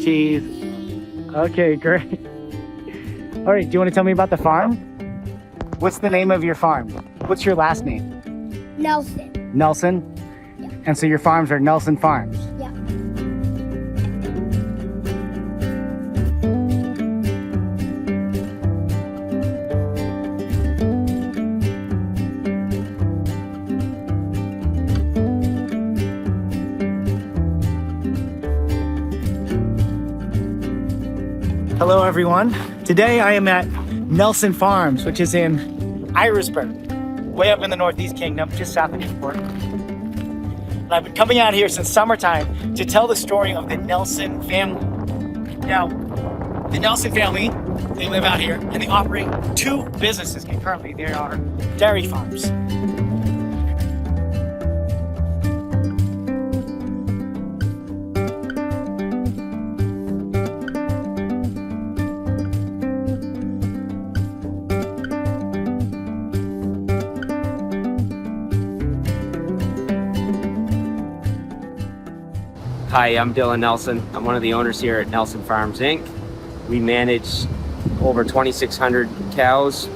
cheese. Okay, great. All right, do you want to tell me about the farm? What's the name of your farm? What's your last name? Nelson. Nelson? Yeah. And so your farms are Nelson Farms? Yeah. Hello everyone. Today I am at Nelson Farms, which is in Irasburg, way up in the Northeast Kingdom, just south of Newport. And I've been coming out here since summertime to tell the story of the Nelson family. Now, the Nelson family, they live out here and they operate two businesses concurrently. They are dairy farms. Hi, I'm Dylan Nelson. I'm one of the owners here at Nelson Farms, Inc. We manage over 2,600 cows,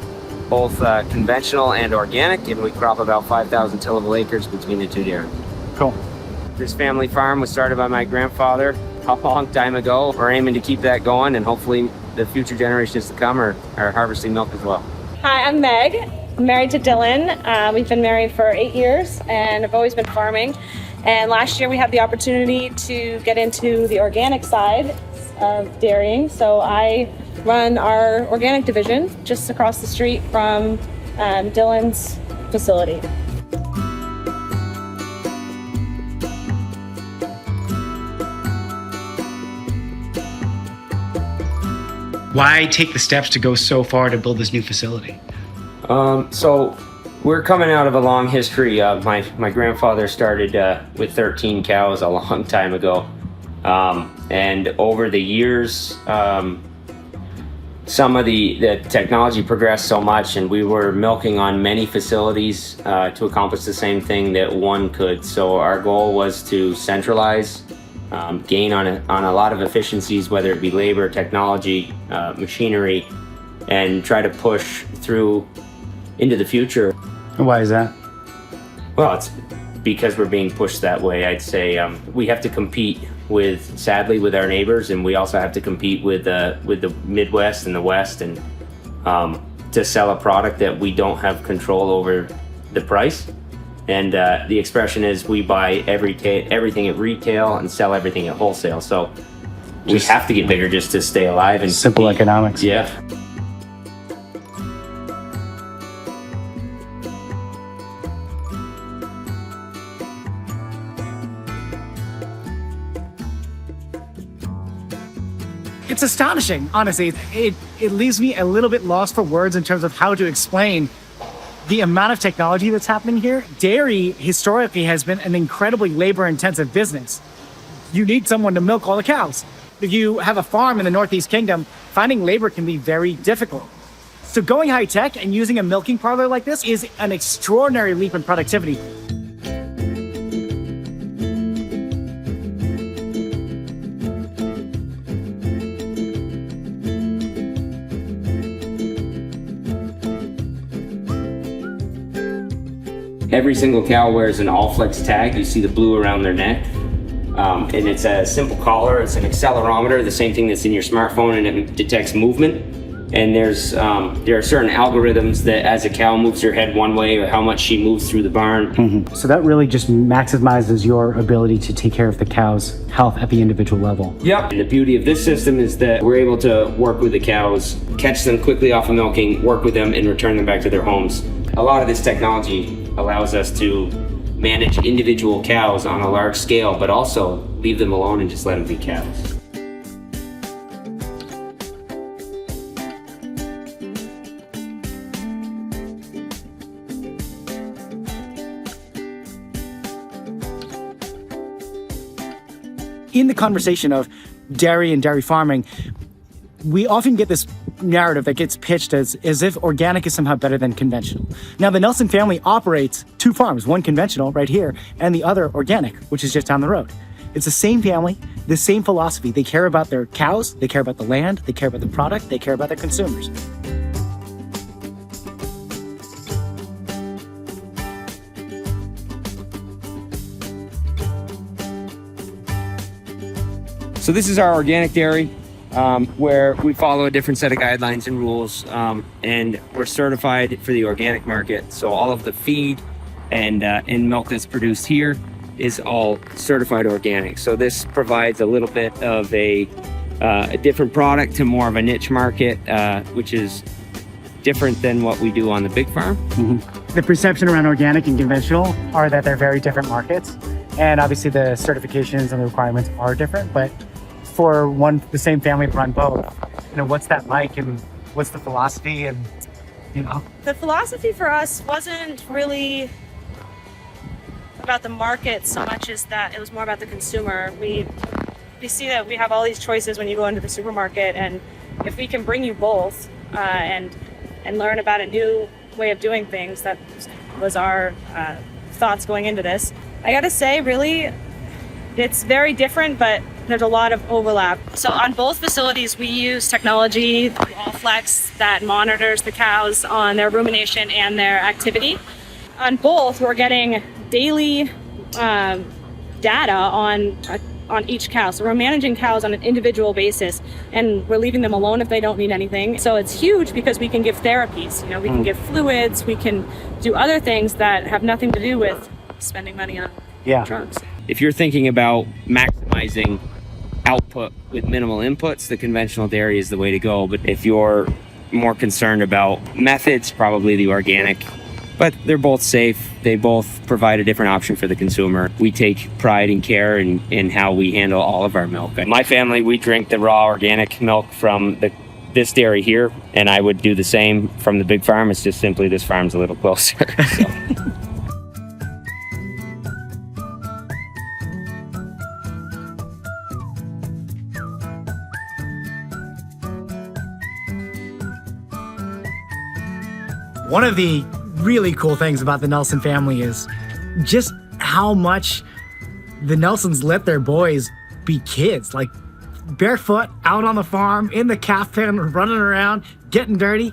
both conventional and organic, and we crop about 5,000 tillable acres between the two dairies. Cool. This family farm was started by my grandfather a long time ago. We're aiming to keep that going, and hopefully the future generations to come are harvesting milk as well. Hi, I'm Meg. I'm married to Dylan. We've been married for 8 years, and I've always been farming. And last year we had the opportunity to get into the organic side of dairying. So I run our organic division just across the street from Dylan's facility. Why take the steps to go so far to build this new facility? So we're coming out of a long history. My grandfather started with 13 cows a long time ago. And over the years, some of the technology progressed so much, and we were milking on many facilities to accomplish the same thing that one could. So our goal was to centralize, gain on a lot of efficiencies, whether it be labor, technology, machinery, and try to push through into the future. Why is that? Well, it's because we're being pushed that way. I'd say we have to compete sadly with our neighbors, and we also have to compete with the Midwest and the West, and to sell a product that we don't have control over the price. And the expression is we buy everything at retail and sell everything at wholesale. So we have to get bigger just to stay alive and simple compete. Economics. Yeah. It's astonishing, honestly. It leaves me a little bit lost for words in terms of how to explain the amount of technology that's happening here. Dairy historically has been an incredibly labor-intensive business. You need someone to milk all the cows. If you have a farm in the Northeast Kingdom, finding labor can be very difficult. So going high-tech and using a milking parlor like this is an extraordinary leap in productivity. Every single cow wears an all-flex tag. You see the blue around their neck. And it's a simple collar. It's an accelerometer, the same thing that's in your smartphone, and it detects movement. And there are certain algorithms that as a cow moves her head one way or how much she moves through the barn. Mm-hmm. So that really just maximizes your ability to take care of the cow's health at the individual level. Yep. And the beauty of this system is that we're able to work with the cows, catch them quickly off of milking, work with them, and return them back to their homes. A lot of this technology allows us to manage individual cows on a large scale, but also leave them alone and just let them be cows. In the conversation of dairy and dairy farming, we often get this narrative that gets pitched as if organic is somehow better than conventional. Now, the Nelson family operates two farms, one conventional right here, and the other organic, which is just down the road. It's the same family, the same philosophy. They care about their cows, they care about the land, they care about the product, they care about their consumers. So this is our organic dairy, where we follow a different set of guidelines and rules, and we're certified for the organic market. So all of the feed and milk that's produced here is all certified organic. So this provides a little bit of a different product to more of a niche market, which is different than what we do on the big farm. Mm-hmm. The perception around organic and conventional are that they're very different markets. And obviously the certifications and the requirements are different, but for the same family to run both, what's that like, and what's the philosophy, and The philosophy for us wasn't really about the market so much as that it was more about the consumer. We see that we have all these choices when you go into the supermarket, and if we can bring you both and learn about a new way of doing things, that was our thoughts going into this. I gotta say, really, it's very different, but there's a lot of overlap. So on both facilities, we use technology, Allflex, that monitors the cows on their rumination and their activity. On both, we're getting daily data on each cow. So we're managing cows on an individual basis, and we're leaving them alone if they don't need anything. So it's huge because we can give therapies. We can give fluids, we can do other things that have nothing to do with spending money on drugs. If you're thinking about maximizing output with minimal inputs, the conventional dairy is the way to go. But if you're more concerned about methods, probably the organic. But they're both safe. They both provide a different option for the consumer. We take pride and care in how we handle all of our milk. My family, we drink the raw organic milk from this dairy here, and I would do the same from the big farm. It's just simply this farm's a little closer. So. One of the really cool things about the Nelson family is just how much the Nelsons let their boys be kids, like barefoot out on the farm, in the calf pen, running around, getting dirty.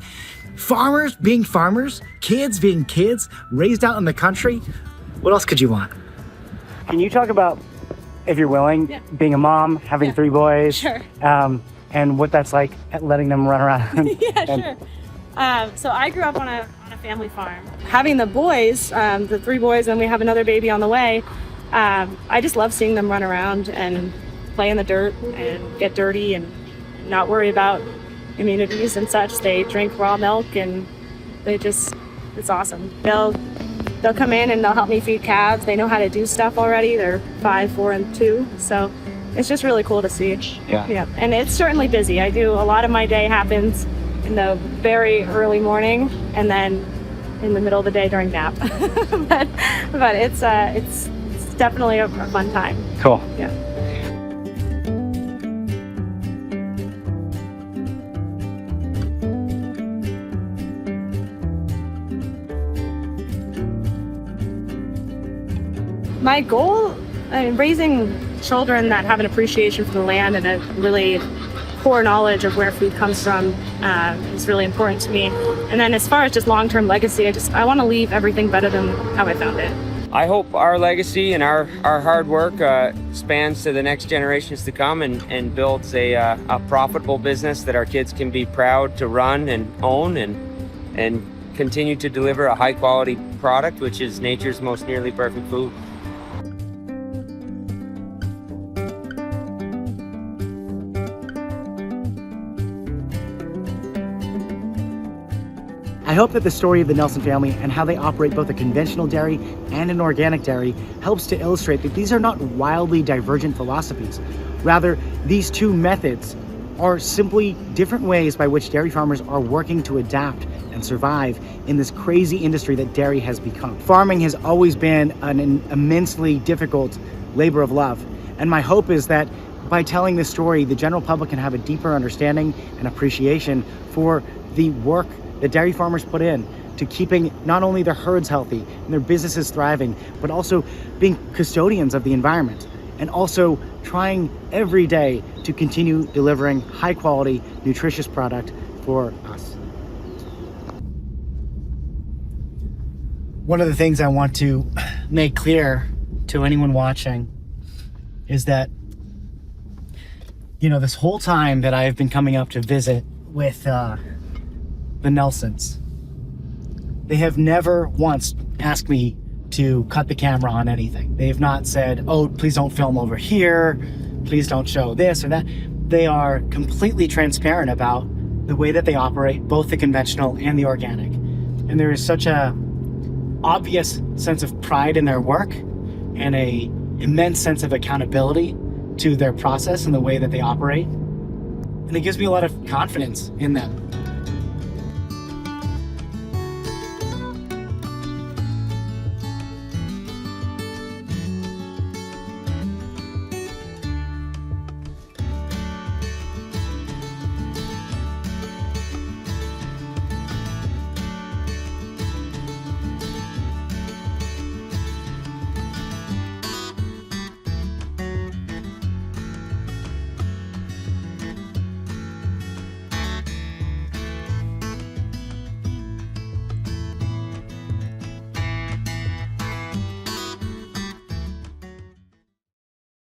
Farmers being farmers, kids being kids, raised out in the country. What else could you want? Can you talk about, if you're willing, being a mom, having 3 boys, Sure. And what that's like at letting them run around? Sure. So I grew up on a family farm. Having the boys, the 3 boys, and we have another baby on the way, I just love seeing them run around and play in the dirt and get dirty and not worry about immunities and such. They drink raw milk, and it's awesome. They'll come in and they'll help me feed calves. They know how to do stuff already. They're 5, 4, and 2. So it's just really cool to see. Yeah. And it's certainly busy. I do a lot of my day happens in the very early morning, and then in the middle of the day during nap. but it's definitely a fun time. Cool. Yeah. My goal in raising children that have an appreciation for the land and a really core knowledge of where food comes from is really important to me. And then as far as just long-term legacy, I want to leave everything better than how I found it. I hope our legacy and our hard work spans to the next generations to come and builds a profitable business that our kids can be proud to run and own and continue to deliver a high quality product, which is nature's most nearly perfect food. I hope that the story of the Nelson family and how they operate both a conventional dairy and an organic dairy helps to illustrate that these are not wildly divergent philosophies. Rather, these two methods are simply different ways by which dairy farmers are working to adapt and survive in this crazy industry that dairy has become. Farming has always been an immensely difficult labor of love, and my hope is that by telling this story, the general public can have a deeper understanding and appreciation for the work that dairy farmers put in to keeping not only their herds healthy and their businesses thriving, but also being custodians of the environment and also trying every day to continue delivering high quality, nutritious product for us. One of the things I want to make clear to anyone watching is that, this whole time that I've been coming up to visit with the Nelsons, they have never once asked me to cut the camera on anything. They have not said, oh, please don't film over here, please don't show this or that. They are completely transparent about the way that they operate, both the conventional and the organic. And there is such a obvious sense of pride in their work and a immense sense of accountability to their process and the way that they operate. And it gives me a lot of confidence in them.